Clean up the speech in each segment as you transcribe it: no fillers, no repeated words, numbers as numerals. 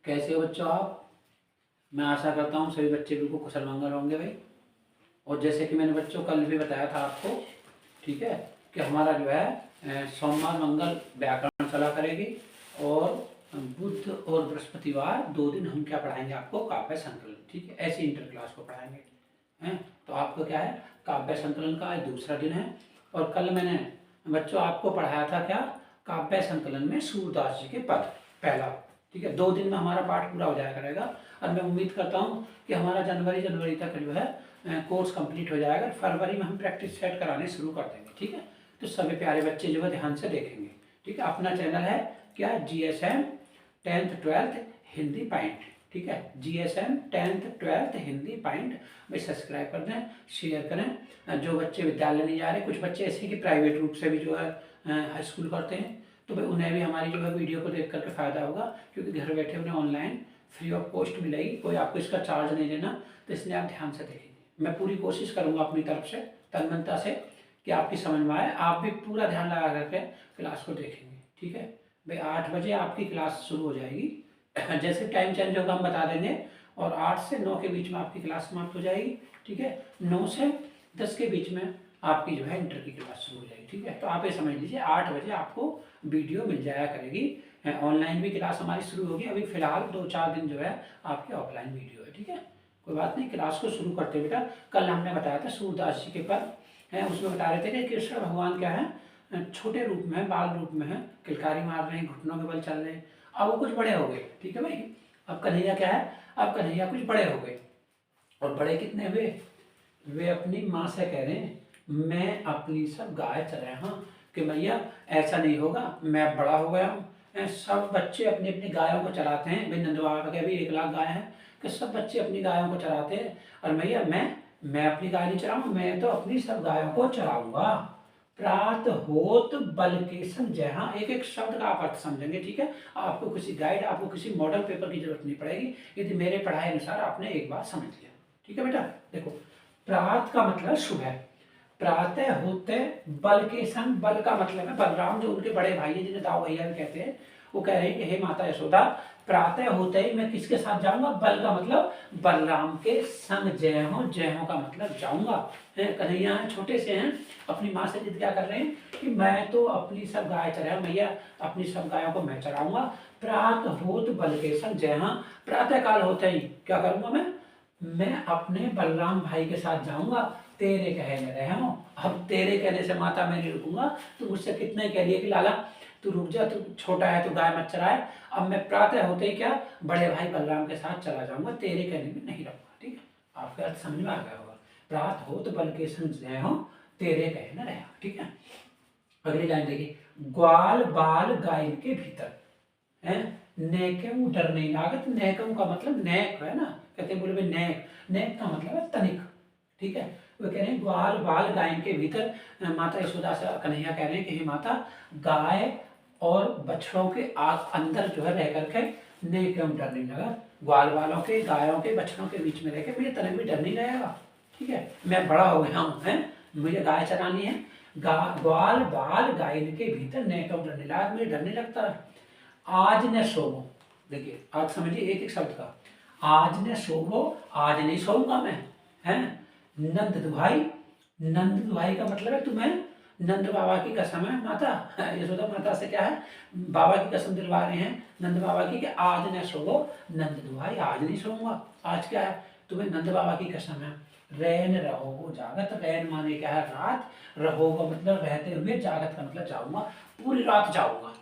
कैसे हो बच्चों आप? मैं आशा करता हूँ सभी बच्चे बिल्कुल कुशल मंगल होंगे भाई। और जैसे कि मैंने बच्चों कल भी बताया था आपको, ठीक है, कि हमारा जो है सोमवार मंगल व्याकरण चला करेगी और बुध और बृहस्पतिवार 2 दिन हम क्या पढ़ाएंगे आपको? काव्य संकलन। ठीक है, ऐसे इंटर क्लास को पढ़ाएंगे हैं। तो आपको क्या है, काव्य संकलन का आज दूसरा दिन है। और कल मैंने बच्चों आपको पढ़ाया था क्या? काव्य संकलन में सूरदास जी के पद पहला। ठीक है, 2 दिन में हमारा पाठ पूरा हो जाया करेगा। और मैं उम्मीद करता हूँ कि हमारा जनवरी तक जो है कोर्स कंप्लीट हो जाएगा। फरवरी में हम प्रैक्टिस सेट कराने शुरू कर देंगे। ठीक है, तो सभी प्यारे बच्चे जो है ध्यान से देखेंगे। ठीक है, अपना चैनल है क्या? GSM 10th 12th Hindi point. ठीक है, GSM 10th 12th Hindi point में सब्सक्राइब कर दें, शेयर करें। जो बच्चे विद्यालय नहीं जा रहे, कुछ बच्चे ऐसे कि प्राइवेट रूप से भी जो है हाई स्कूल करते हैं, तो भाई उन्हें भी हमारी जो है वीडियो को देख करके फ़ायदा होगा, क्योंकि घर बैठे उन्हें ऑनलाइन फ्री ऑफ कॉस्ट मिलेगी। कोई आपको इसका चार्ज नहीं देना, तो इसलिए आप ध्यान से देखेंगे। मैं पूरी कोशिश करूँगा अपनी तरफ से तन्मयता से कि आपकी समझ में आए। आप भी पूरा ध्यान लगा करके क्लास को देखेंगे। ठीक है भाई, 8 बजे आपकी क्लास शुरू हो जाएगी। जैसे टाइम चेंज होगा हम बता देंगे। और 8 से 9 के बीच में आपकी क्लास समाप्त हो जाएगी। ठीक है, 9 से 10 के बीच में आपकी जो है इंटर की क्लास शुरू हो जाएगी। ठीक है, तो आप ये समझ लीजिए 8 बजे आपको वीडियो मिल जाया करेगी। ऑनलाइन भी क्लास हमारी शुरू होगी। अभी फिलहाल 2-4 दिन जो है आपके ऑफलाइन वीडियो है। ठीक है, कोई बात नहीं, क्लास को शुरू करते बेटा। कल हमने बताया था सूरदास जी के पद हैं, उसमें बता रहे थे कि कृष्ण भगवान क्या है, छोटे रूप में, बाल रूप में है, किलकारी मार रहे हैं, घुटनों के बल चल रहे हैं। अब वो कुछ बड़े हो गए। ठीक है भाई, अब कन्हैया क्या है, अब कन्हैया कुछ बड़े हो गए। और बड़े कितने हुए? वे अपनी माँ से कह रहे हैं, मैं अपनी सब गाय चराया हूँ कि भैया ऐसा नहीं होगा, मैं बड़ा हो गया हूँ। सब बच्चे अपनी अपनी गायों को चराते हैं। भाई नंद बाबा के भी 1 लाख गाय हैं, कि सब बच्चे अपनी गायों को चराते हैं। और भैया मैं अपनी गाय नहीं चराऊँ, मैं तो अपनी सब गायों को चराऊंगा। प्रात होत बल के संग जय। हाँ, एक एक शब्द का आप अर्थ समझेंगे। ठीक है, आपको किसी गाइड, आपको किसी मॉडल पेपर की जरूरत नहीं पड़ेगी, यदि मेरे पढ़ाई अनुसार आपने एक बार समझ लिया। ठीक है बेटा, देखो प्रात का मतलब सुबह, प्रातः होते बल के संग। बल का मतलब है बलराम, जो उनके बड़े भाई हैं जिन्हें दाऊ भैया भी कहते हैं, वो कह रहे हैं कि हे माता यशोदा, प्रातः होते ही मैं किसके साथ जाऊंगा? बल का मतलब बलराम के संग जय हो। जय हो का मतलब जाऊंगा। कन्हैया हैं, छोटे से हैं, अपनी माँ से जिद क्या कर रहे हैं कि मैं तो अपनी सब गाय चराऊं भैया, अपनी सब गायों को मैं चराऊंगा। प्रात होत बल के संग जय। हाँ, प्रातः काल होते ही क्या करूंगा मैं अपने बलराम भाई के साथ जाऊंगा, तेरे कहने रहे हो। अब तेरे कहने से माता मैं नहीं रुकूंगा। तो मुझसे कितने कह दिए कि लाला तू रुक जा, तू छोटा है, तू गाय मत चराए। अब मैं प्रातः होते ही क्या बड़े भाई बलराम के साथ चला जाऊंगा, तेरे कहने में नहीं रहूंगा। ठीक है, आपका अर्थ समझ में आ गया होगा। प्रात हो तो बल के संग जय हो, तेरे कहने रहे। ठीक है, अगली लाइन देखिए, ग्वाल बाल गाय के भीतर है, नेकम डर नहीं लागत। नेकम का मतलब नेक है ना, कहते बोले भाई नेक, नेक का मतलब है तनिक। ठीक है, वो कह रहे हैं ग्वाल बाल गाय के भीतर। माता यशोदा से कन्हैया कह रहे हैं कि हे माता, गाय और बछड़ों के आग अंदर जो है रह करके नेकम डर नहीं लगा। ग्वाल बालों के, गायों के, बछड़ों के बीच में रह के मुझे तनिक भी डर नहीं लगेगा। ठीक है, मैं बड़ा हो गया हूँ, है, मुझे गाय चरानी है। ग्वाल बाल गाय के भीतर नेकम डर नहीं लगा, मुझे डर नहीं लगता। आज न सोवो, देखिए आज समझिए एक एक शब्द का। आज न सोवो, आज नहीं सोऊंगा मैं, है। नंद दुहाई, नंद दुहाई का मतलब है तुम्हें नंद बाबा की कसम है माता, यशोदा माता से क्या है, बाबा की कसम दिलवा रहे हैं नंद बाबा की कि आज न सोवो नंद दुहाई, आज नहीं सोऊंगा। आज क्या है, तुम्हें नंद बाबा की कसम है। रैन रहोगो जागत, रैन माने क्या है रात, रहोगो मतलब रहते हुए, जागत का मतलब जाऊंगा, पूरी रात जाऊंगा।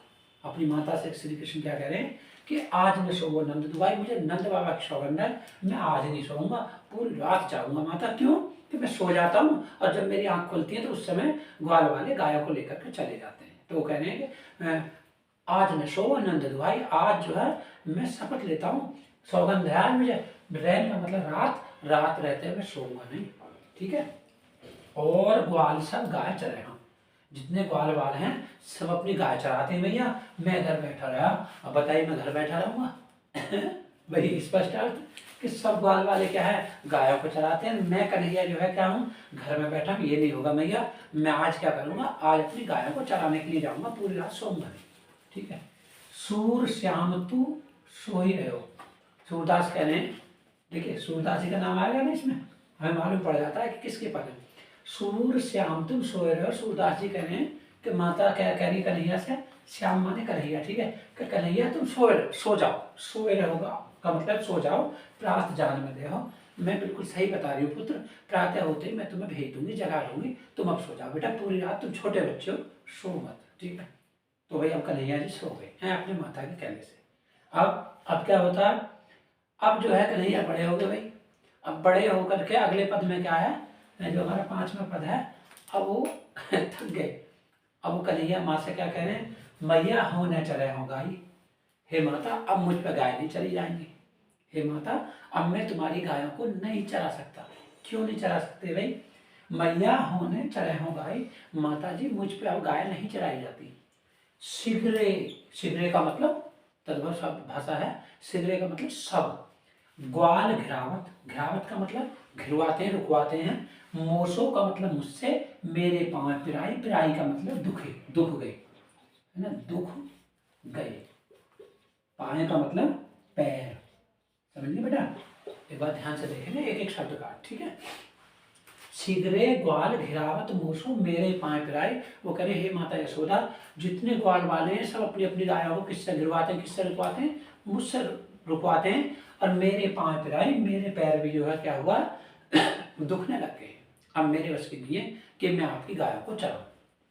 अपनी माता से श्री कृष्ण क्या कह रहे हैं कि आज न सोवो नंद दुहाई, मुझे नंद बाबा की सौगंध है, मैं आज नहीं सोऊंगा, पूरी रात जाऊंगा माता। क्यों? कि मैं सो जाता हूँ और जब मेरी आंख खुलती है तो उस समय ग्वाल वाले गायों को लेकर के चले जाते हैं। तो वो कह रहे हैं कि आज न सोवो नंद दुहाई, आज जो है मैं शपथ लेता हूँ, सौगंध है आज मुझे। रैन का मतलब रात, रात रहते हुए सोऊंगा नहीं। ठीक है, और ग्वाल सब गाय चराए। जितने ग्वाल वाल हैं सब अपनी गाय चराते हैं भैया, मैं घर बैठा रहा। अब बताइए मैं घर बैठा रहूंगा? वही स्पष्ट अर्थ कि सब ग्वाल वाले क्या है, गायों को चराते हैं। मैं कन्हैया जो है क्या हूँ, घर में बैठा हूँ, ये नहीं होगा भैया। मैं आज क्या करूंगा, आज अपनी गायों को चराने के लिए जाऊंगा, पूरी रात सोऊंगा नहीं। ठीक है, सूर श्याम तू सो ही रहे हो। सूरदास कह रहे हैं, देखिए सूरदास जी का नाम आएगा ना इसमें, हमें मालूम पड़ जाता है कि किसके पद है। सूर श्याम तुम सोए रहे हो, सूरदास जी कह रहे हैं कि माता क्या कह रही कन्हैया से, श्याम माने कन्हैया, ठीक है, कि कन्हैया तुम सो जाओ, सोए रहोगा का मतलब सो जाओ, प्रात जान में दे हो। मैं बिल्कुल सही बता रही हूँ पुत्र, प्रातः होते ही मैं तुम्हें भेज दूंगी, जगा लूंगी, तुम अब सो जाओ बेटा, पूरी रात तुम छोटे बच्चे हो, सो मत, ठीक है। तो भाई अब कन्हैया जी सो गए हैं अपने माता के कहने से। अब क्या होता है, अब जो है कन्हैया बड़े हो गए भाई, अब बड़े होकर के अगले पद में क्या है, जो हमारा 5वां पद है, अब वो थक गए। अब वो कन्हैया माँ से क्या कह रहे हैं, मैया हो न चले हो गाई, हे माता अब मुझ पर गाय नहीं चली जाएंगी, हे माता अब मैं तुम्हारी गायों को नहीं चरा सकता। क्यों नहीं चरा सकते भाई, मैया होने चले हो गाय, माता जी मुझ पे अब गाय नहीं चराई जाती। शीघ्रे, शीघ्रे का मतलब तद्भव शब्द भाषा है, शीघ्रे का मतलब सब, ग्वाल घिरावत, घिरावत का मतलब घिरवाते हैं, रुकवाते हैं, मोसो का मतलब मुझसे, मेरे पांव पिराई, पिराई का मतलब दुखे, दुख गए, है ना, दुख गए, पाए का मतलब पैर, समझ लिया बेटा। एक बार ध्यान से देखेंगे एक एक शब्द का, ठीक है। शीघ्रे ग्वाल घिरावत मोसो मेरे पाए पिराई, वो कह रहे हे माता यशोदा, जितने ग्वाल वाले हैं सब अपनी अपनी गायों को किससे गिरवाते हैं, किससे रुकवाते हैं, मुझसे रुकवाते हैं, और मेरे पाँव पिराई, मेरे पैर भी जो है क्या हुआ दुखने लग गए। अब मेरे बस के लिए कि मैं आपकी गायों को चराऊं।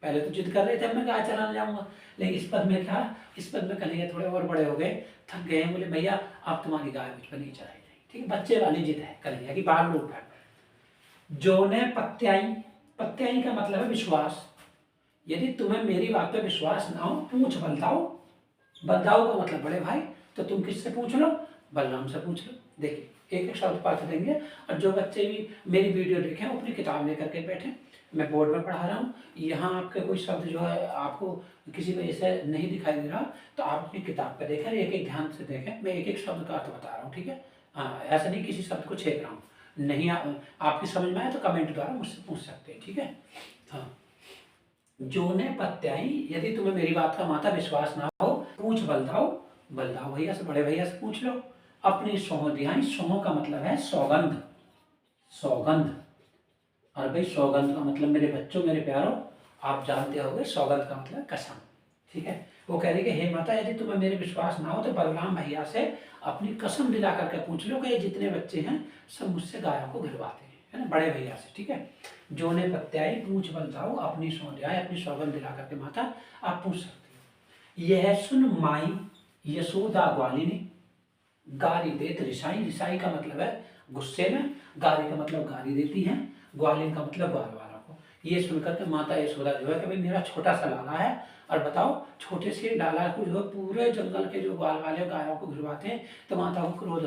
पहले तो जिद कर रहे थे मैं गाय चराने जाऊंगा, लेकिन इस पद में क्या, इस पद में कन्हैया थोड़े और बड़े हो गए, थक गए, बोले भैया आप तुम्हारी गाय मुझ पर नहीं चराई जाएगी, ठीक है, बच्चे वाली जिद है कन्हैया की, बाल रूप है। जो ने पत्याई, पत्याई का मतलब है विश्वास, यदि तुम्हें मेरी बात पर विश्वास ना हो, पूछ बलदाओ, बलदाओ का मतलब बड़े भाई, तो तुम किससे पूछ लो, बलराम से पूछ लो। देखिए एक एक शब्द पाठ देंगे, और जो बच्चे भी मेरी वीडियो देखें वो अपनी किताब लेकर के बैठे, मैं बोर्ड में पढ़ा रहा हूँ, यहाँ आपके कोई शब्द जो है आपको किसी वजह से नहीं दिखाई दे रहा, तो आप अपनी किताब पर देखें, एक एक ध्यान से देखें, मैं एक एक शब्द का अर्थ बता रहा हूँ, ठीक है। हाँ ऐसा नहीं किसी शब्द को छेक रहा हूँ, नहीं आपकी समझ में आए तो कमेंट द्वारा मुझसे पूछ सकते हैं, ठीक है। हाँ, जो ने पत्याई, यदि तुम्हें मेरी बात का माता विश्वास ना हो, पूछ बलदाओ, बलदाओ भैया से, बड़े भैया से पूछ लो, अपनी सौह दिहाई, सौह का मतलब है सौगंध, सौगंध, और भाई सौगंध का मतलब मेरे बच्चों मेरे प्यारों आप जानते होंगे, सौगंध का मतलब कसम, ठीक है। वो कह रही कि हे माता यदि तुम्हें मेरे विश्वास ना हो तो बलराम भैया से अपनी कसम दिला करके पूछ लो कि ये जितने बच्चे हैं सब मुझसे गायों को गिरवाते हैं, है ना, बड़े भैया से, ठीक है। जो ने पत्याई पूछ बलदाओ, अपनी सौंध्याय, अपनी सौगंध दिला करके माता आप पूछ सकते हो। यह सुन माई यशोदा ग्वालिनी, गाली देत रिसाई, रिसाई का मतलब है गुस्से में, गाली का मतलब गाली देती है, ग्वालिन का मतलब ग्वाल वाला को। ये सुनकर के माता यशोदा जो है कि भाई मेरा छोटा सा लाला है, और बताओ छोटे से लाला को जो है पूरे जंगल के जो ग्वाल वाले गायों को गिरवाते हैं, तो माता को क्रोध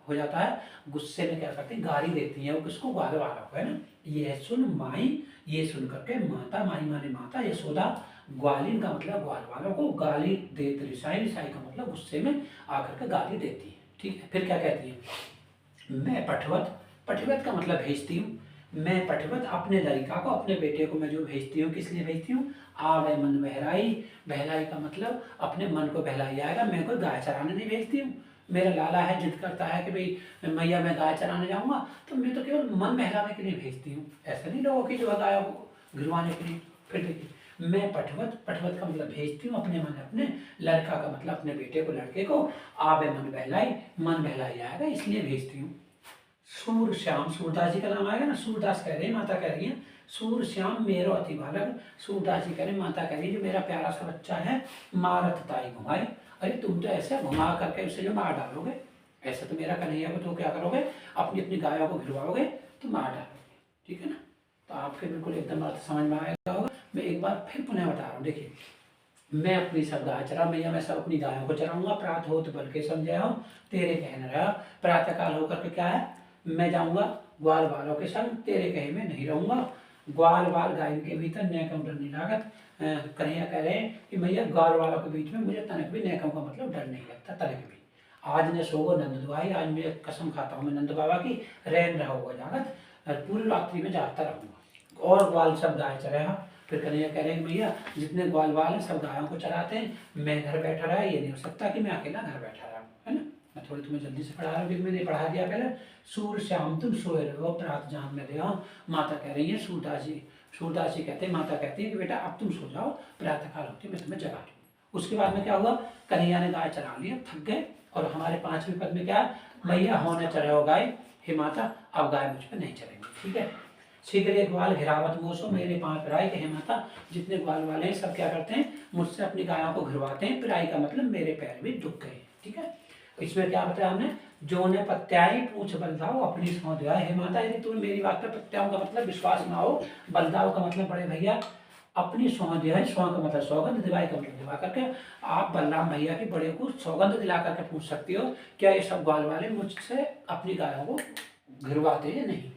हो जाता है, गुस्से में क्या करते हैं गाली देती है, वो किसको, ग्वाल वाला को, है ना। ये सुन माई, ये सुन करके माता, माई माने माता, यशोदा, ग्वालिन का मतलब ग्वाल वालों को गाली देत रिसाई, रिसाई का मतलब गुस्से में आकर के गाली देती है, ठीक है। फिर क्या कहती है, मैं पठवत, पठवत का मतलब भेजती हूँ, मैं पठवत अपने लड़का को, अपने बेटे को मैं जो भेजती हूँ, किस लिए भेजती हूँ, आवे मन बहराई, बहलाई का मतलब अपने मन को बहलाई जाएगा, मैं कोई गाय चराने नहीं भेजती हूँ, मेरा लाला है जिद करता है कि भाई मैया मैं गाय चराने जाऊँगा, तो मैं तो केवल मन बहलाने के लिए भेजती हूँ, ऐसा नहीं लोगों की जो है गायों को गिरवाने के लिए। फिर देखिए मैं पठवत, पठवत का मतलब भेजती हूँ अपने मन, अपने लड़का का मतलब अपने बेटे को, लड़के को, आवे मन बहलाई, मन बहलाई जाएगा इसलिए भेजती हूँ। सूर श्याम, सूरदास जी का नाम आएगा ना, सूरदास कह रहे हैं, माता कह रही है सूर श्याम मेरो अति बालक, सूरदास जी कह रहे हैं, माता कह रही है जो मेरा प्यारा सा बच्चा है, मारत ताई घुमाई, अरे तुम तो ऐसे घुमा करके उसे जो मार डालोगे, ऐसा तो मेरा कन्हैया को तो क्या करोगे, अपनी अपनी गायों को गिरवाओगे तो मार डालोगे, ठीक है ना। तो आपके बिल्कुल एकदम अर्थ समझ में आएगा होगा। मैं एक बार फिर पुनः बता रहा हूँ, देखिए मैं अपनी सब गाय चरा, मैया मैं सब अपनी गायों को चराऊंगा, प्रात हो तो बल के समझे हो, तेरे कहने रहा, प्रातः काल होकर के क्या है, मैं जाऊंगा ग्वाल वालों के संग, तेरे कहे में नहीं रहूंगा, ग्वाल वाल गाय के भीतर नैकम डर नहीं लागत। कन्हैया कह रहे हैं कि भैया ग्वाल वालों के बीच में मुझे तनक भी, नैकम का मतलब डर नहीं लगता, तनक भी। आज ने सोगो नंद दुआई, आज मैं कसम खाता हूँ मैं नंद बाबा की, रैन रहोगा जागत, पूरी रात्रि में जागता रहूंगा, और ग्वाल सब गाय चरेगा। फिर कन्हैया कह रहे हैं भैया जितने ग्वाल वाल हैं सब गायों को चराते हैं, मैं घर बैठा रहा, ये नहीं हो सकता कि मैं अकेला घर बैठा रहा, है ना। थोड़ी तुम्हें जल्दी से पढ़ा रहा हूँ, मैंने पढ़ा दिया पहले। सूर श्याम तुम सोए रहो प्रात जान में दे। माता कह रही है सूरदास जी, सूरदास जी कहते हैं, माता कहती है कि बेटा अब तुम सो जाओ, प्रातःकाल होती है, मैं तुम्हें जगा दूँ। उसके बाद में क्या हुआ, कन्हैया ने गाय चरा लिया, थक गए, और हमारे 5वें पद में क्या, मैया होने चढ़े हो गाय, हे माता अब गाय मुझ पर नहीं चलेंगे, ठीक है। शीघ्र ग्वाल घिरावत मोसो मेरे पांव पिराई, हे माता जितने ग्वाल वाले हैं सब क्या करते हैं, मुझसे अपनी गायों को घिरवाते हैं। पिराई का मतलब मेरे पैर भी दुख गए, ठीक है। इसमें क्या बताया हमने, जो ने पत्याई पूछ बलदाओ अपनी सौं दिया। हे माता यदि तुम्हें मेरी बात पर पत्याओं का मतलब विश्वास ना हो, बलदाओ का मतलब बड़े भैया, अपनी सौं दिया है, सौं का मतलब सौगंध, दिवाई का मतलब दिवा करके, आप बलराम भैया के बड़े को सौगंध दिला करके पूछ सकती हो क्या ये सब ग्वाल वाले मुझसे अपनी गायों को घिरवाते हैं नहीं।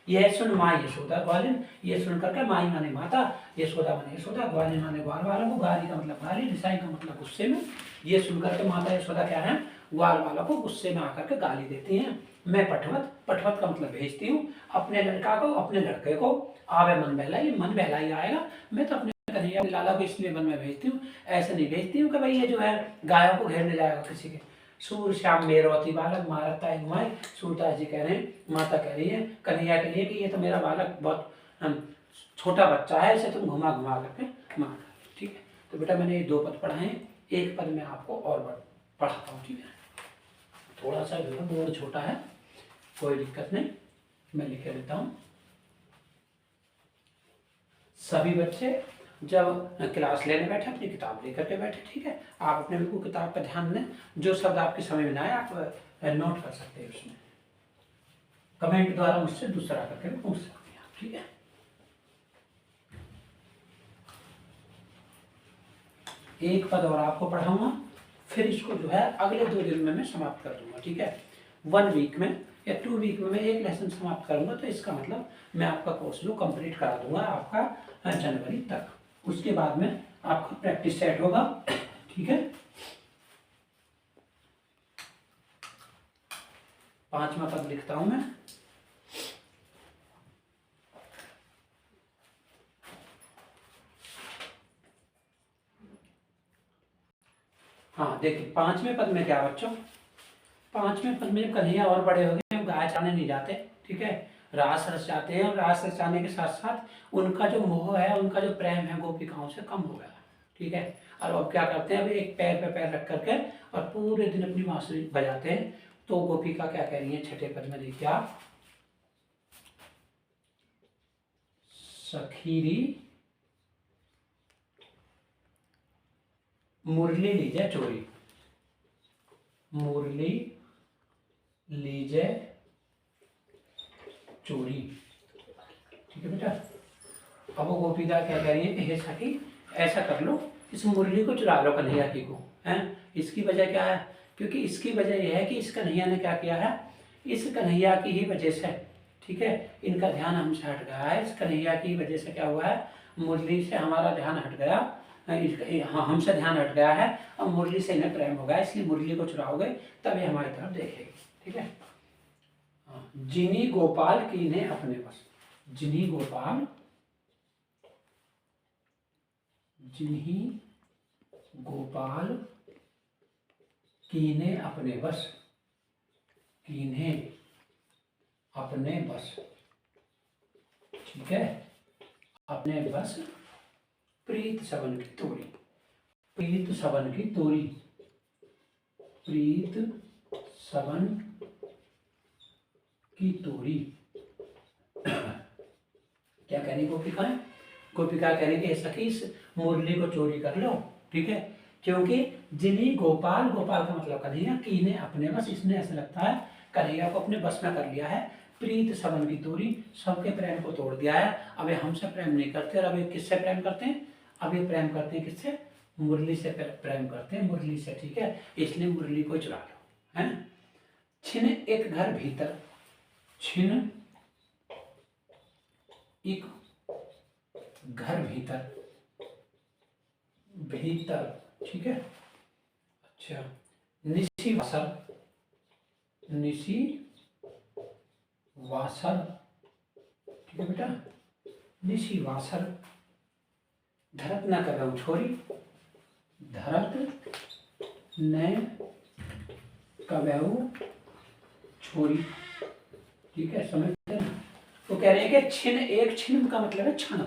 यह सुन माँ यशोदा ग्वालिन, ये सुन करके माई माने माता, यशोदा माने यशोदा, ग्वालिन माने ग्वाल वालों को, गाली का मतलब गाली, रिसाई का मतलब गुस्से में। ये सुन करके माता यशोदा क्या है, ग्वाल वालों को गुस्से में आकर के गाली देती हैं। मैं पठवत, पठवत का मतलब भेजती हूँ अपने लड़का को, अपने लड़के को, आवे मन बहलाई, मन बहलाई आएगा, मैं तो अपने कन्हैया लाला को इसलिए मन में भेजती हूँ, ऐसे नहीं भेजती हूँ कि भाई ये जो है गायों को घेरने जाएगा किसी के। सूर श्याम मेरौती बालक मारता है घुमाए, सूरदास जी कह रहे हैं, माता कह रही है कन्हैया के लिए कि ये तो मेरा बालक बहुत छोटा बच्चा है, इसे तुम घुमा घुमा करके मार, ठीक है। तो बेटा मैंने ये 2 पद पढ़ाए हैं, एक पद मैं आपको और पढ़ाता हूँ, ठीक है। थोड़ा सा जो है बोर्ड छोटा है, कोई दिक्कत नहीं, मैं लिख देता हूँ। सभी बच्चे जब क्लास लेने बैठे अपनी किताब लेकर के बैठे, ठीक है। आप अपने बिल्कुल किताब पर ध्यान दें, जो शब्द आपकी समझ में ना आए आप नोट कर सकते हैं, उसमें कमेंट द्वारा मुझसे दूसरा करके पूछ सकते हैं, ठीक है। एक पद और आपको पढ़ाऊंगा, फिर इसको जो है अगले 2 दिन में मैं समाप्त कर दूंगा, ठीक है। 1 वीक में या 2 वीक में मैं एक लेसन समाप्त करूंगा, तो इसका मतलब मैं आपका कोर्स जो कंप्लीट करा दूंगा आपका जनवरी तक। उसके बाद में आपका प्रैक्टिस सेट होगा, ठीक है। 5वां पद लिखता हूं मैं, हाँ देखिए 5वें पद में क्या बच्चों, 5वें पद में जब कन्हैया और बड़े हो गए, गाय चाने नहीं जाते, ठीक है, रास रचाते हैं, और रास रचाने के साथ साथ उनका जो मोह है, उनका जो प्रेम है गोपिकाओं से कम हो गया, ठीक है। और अब क्या करते हैं, अब एक पैर पे पैर रख करके और पूरे दिन अपनी बांसुरी बजाते हैं। तो गोपिका क्या कह रही है 6ठे पद में, देखिए आप, सखीरी मुरली लीजिए चोरी, मुरली लीजिए चोरी, ठीक है बेटा। अब वो गोपिका क्या कह रही है कि हे सखी ऐसा कर लो, इस मुरली को चुरा लो कन्हैया की को, हैं। इसकी वजह क्या है, क्योंकि इसकी वजह यह है कि इस कन्हैया ने क्या किया है, इस कन्हैया की ही वजह से, ठीक है, इनका ध्यान हमसे हट गया है। इस कन्हैया की वजह से क्या हुआ है, मुरली से हमारा ध्यान हट गया, हमसे ध्यान हट गया है, और मुरली से इन्हें प्रेम हो गया, इसलिए मुरली को चुराओगे तब ये हमारी तरफ देखेगी, ठीक है। जिनी गोपाल कीन्हे अपने बस, जिन्हीं गोपाल, जिन्हीं गोपाल कीन्हे अपने बस, कीन्हे अपने बस, ठीक है, अपने बस प्रीत सबन की तोरी, प्रीत सबन की तोरी, प्रीत सबन की तोरी। क्या कह रही गोपिकाएं, गोपिका कह रही कि सखी इस मुरली को चोरी कर लो, ठीक है, क्योंकि जिन्हीं गोपाल, गोपाल का मतलब कन्हैया, कीन्हे अपने बस, इसने ऐसा लगता है कन्हैया को अपने बस में कर लिया है। प्रीत सबन की तोरी, सबके प्रेम को तोड़ दिया है, अब ये हमसे प्रेम नहीं करते, और अब ये किससे प्रेम करते हैं, अब ये प्रेम करते हैं किससे, मुरली से प्रेम करते हैं, मुरली से, ठीक है, इसलिए मुरली को चुरा लो, है। छिन एक घर भीतर, छिन एक घर भीतर, भीतर, ठीक है। अच्छा, निशी वासर, निशी वासर, ठीक है बेटा, निशी वासर, धरत न करम छोरी, धरत ने कबहू छोरी, ठीक है, समझते ना। तो कह रहे हैं कि छिन, एक छिन का मतलब है क्षण,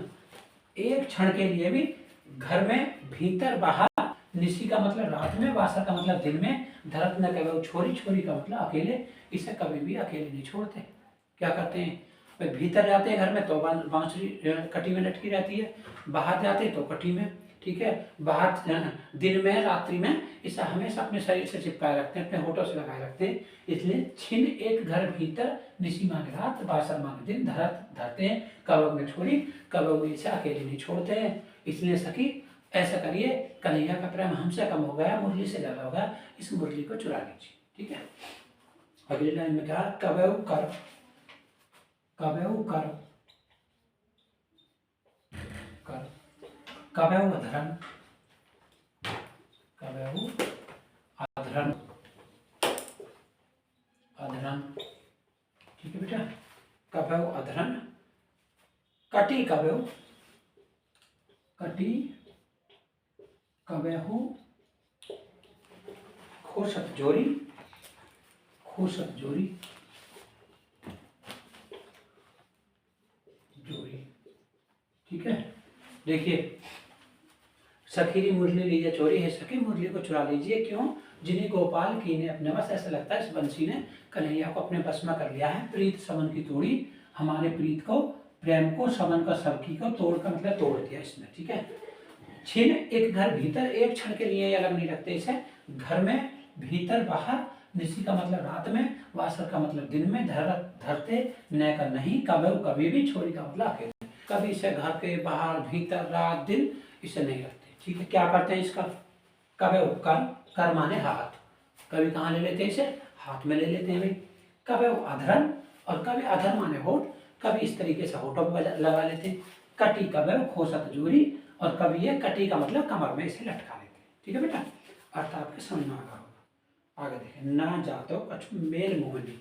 एक क्षण के लिए भी घर में भीतर बाहर, निशी का मतलब रात में, वासा का मतलब दिन में, धरत न कबहू छोरी, छोरी का मतलब अकेले, इसे कभी भी अकेले नहीं छोड़ते। क्या करते हैं भाई, भीतर जाते हैं घर में तो बांसुरी कटी में लटकी रहती है, बाहर जाते हैं तो कटी में, ठीक है, बाहर दिन में रात्रि में, इसे हमेशा अपने शरीर से चिपकाए रखते हैं, अपने होठों से लगाए रखते हैं। इसलिए छिन एक घर भीतर, निशी माने रात, बासर माने दिन, धरत धरते हैं, कबहू में छोड़ी, कबहू इसे अकेले नहीं छोड़ते हैं। इसलिए सखी ऐसा करिए, कन्हैया का प्रेम हमसे कम हो गया, मुरली से ज्यादा होगा, इस मुरली को चुरा लीजिए, ठीक है। अगली लाइन में क्या, कबहू कर, कबहू कर, कर, कबहू अधरन, कबहू अधरन, अधरन, ठीक है बेटा, कबहू अधरन, कटी कबहू, कटी कबहू खोसत जोरी, खोसत जोरी, जोरी, ठीक है। देखिए, सखीरी मुरली लीजिए चोरी है, सखी मुरली को चुरा लीजिए, क्यों, जिन्हें गोपाल की ने अपने बस, ऐसा लगता है इस बंसी ने कन्हैया को अपने बस में कर लिया है। प्रीत समन की तोड़ी, हमारे प्रीत को, प्रेम को, समन का सबकी को तोड़ का मतलब तोड़ दिया इसने, ठीक है। छिन एक घर भीतर, एक क्षण के लिए अलग नहीं रखते इसे, घर में भीतर बाहर, निशी का मतलब रात में, वासर का मतलब दिन में, धरते न का नहीं, कबहू कभी भी, छोरी का मतलब अकेले, कभी इसे घर के बाहर भीतर रात दिन इसे नहीं रखते, ठीक है। क्या करते हैं इसका, कबहू कर, कर माने हाथ, कभी कहाँ ले लेते हैं इसे, हाथ में ले लेते हैं भाई। कबहू अधरन, और कभी अधर माने होठ, कभी इस तरीके से होठों पर लगा लेते हैं। कटी कबहू खोसत जोरी, और कभी ये कटी का मतलब कमर में इसे लटका लेते हैं, ठीक है बेटा। अर्थ आपके समझ में आ रहा होगा। आगे देखें, ना जातो कछु मेल मोहनी,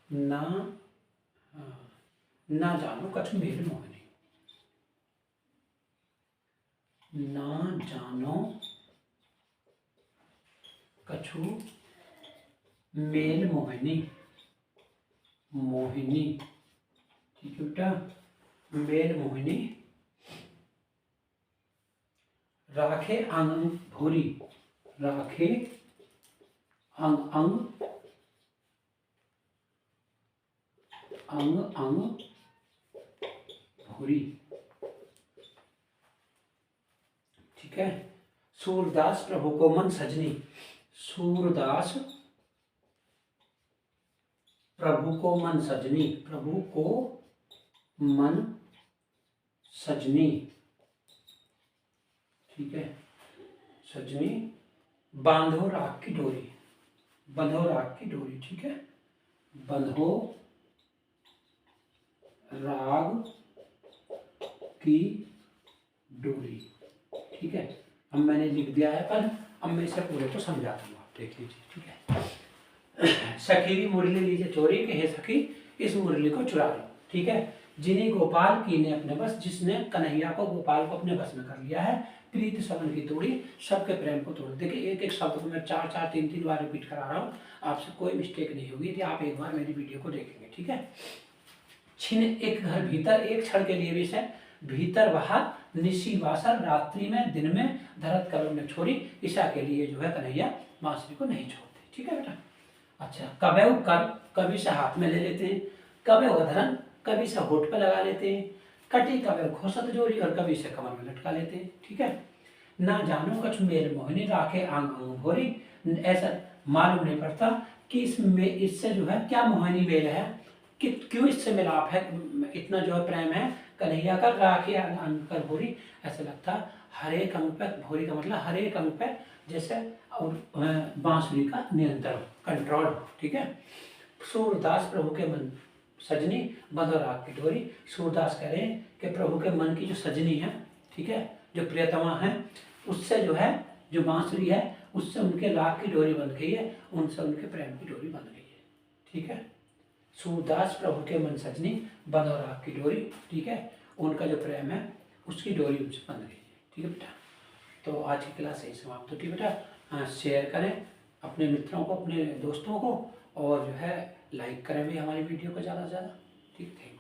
ना, ना जानो कछु मेल मोहनी, ना जानो कछु मेल मोहिनी, मोहिनी, ठीक है बेटा, मेल मोहिनी, राखे अंग भूरी, राखे अंग अंग, अंग अंग भूरी, ठीक है। सूरदास प्रभु को मन सजनी, सूरदास प्रभु को मन सजनी, प्रभु को मन सजनी, ठीक है, सजनी, बांधो राग की डोरी, बंधो राग की डोरी, ठीक है, बंधो राग की डोरी, ठीक है। अब मैंने लिख दिया है पर, अब मैं इसे पूरे को समझाता हूँ, आप देख लीजिए, ठीक है। सखीरी मुरली लीजिए चोरी के, हे सखी इस मुरली को चुरा लो, ठीक है। जिन्हें गोपाल की ने अपने बस, जिसने कन्हैया को, गोपाल को अपने बस में कर लिया है, प्रीत समन की तोड़ी, सबके प्रेम को तोड़। देखिए एक एक शब्द को मैं चार चार तीन तीन बार रिपीट करा रहा हूँ, आपसे कोई मिस्टेक नहीं होगी यदि आप एक बार मेरी वीडियो को देखेंगे, ठीक है। छिन एक घर भीतर, एक क्षण के लिए भी से, भीतर बाहर, निशी वासर रात्रि में, दिन में, धरत कबहू में छोड़ी, ईशा के लिए जो है कन्हैया बांसुरी को नहीं छोड़ते, ठीक है बेटा। अच्छा, कबहू कर, कभी से हाथ में ले लेते हैं, कबहू अधरन, कभी से होठ पे लगा लेते हैं, कटी कबहू खोसत जोरी, और कभी से कमर में लटका लेते हैं, ठीक है। ना जानो कछु मेल मोहिनी, राखे आंग अंग भोरी, ऐसा मालूम नहीं पड़ता कि इसमें, इससे जो है क्या मोहिनी मेल है, कि क्यों इससे मिलाप है, इतना जो है प्रेम है कन्हैया का, राखी अंग कर भोरी, ऐसा लगता हर एक अंग पे, भोरी का मतलब हर एक अंग पे जैसे, और बांसुरी का नियंत्रण, कंट्रोल, ठीक है। सूरदास प्रभु के मन सजनी, बंधो राग की डोरी, सूरदास कह रहे हैं कि प्रभु के मन की जो सजनी है, ठीक है, जो प्रियतमा है, उससे जो है, जो बांसुरी है, उससे उनके राग की डोरी बंध गई है, उनसे उनके प्रेम की डोरी बंध गई है, ठीक है। सूरदास प्रभु के मन सजनी, बंधो राग की डोरी, ठीक है, उनका जो प्रेम है उसकी डोरी उनसे बंध गई है, ठीक है बेटा। तो आज की क्लास यही समाप्त होती है बेटा। हाँ, शेयर करें, अपने मित्रों को, अपने दोस्तों को, और जो है लाइक करें भी हमारी वीडियो को ज़्यादा से ज़्यादा। ठीक, थैंक यू।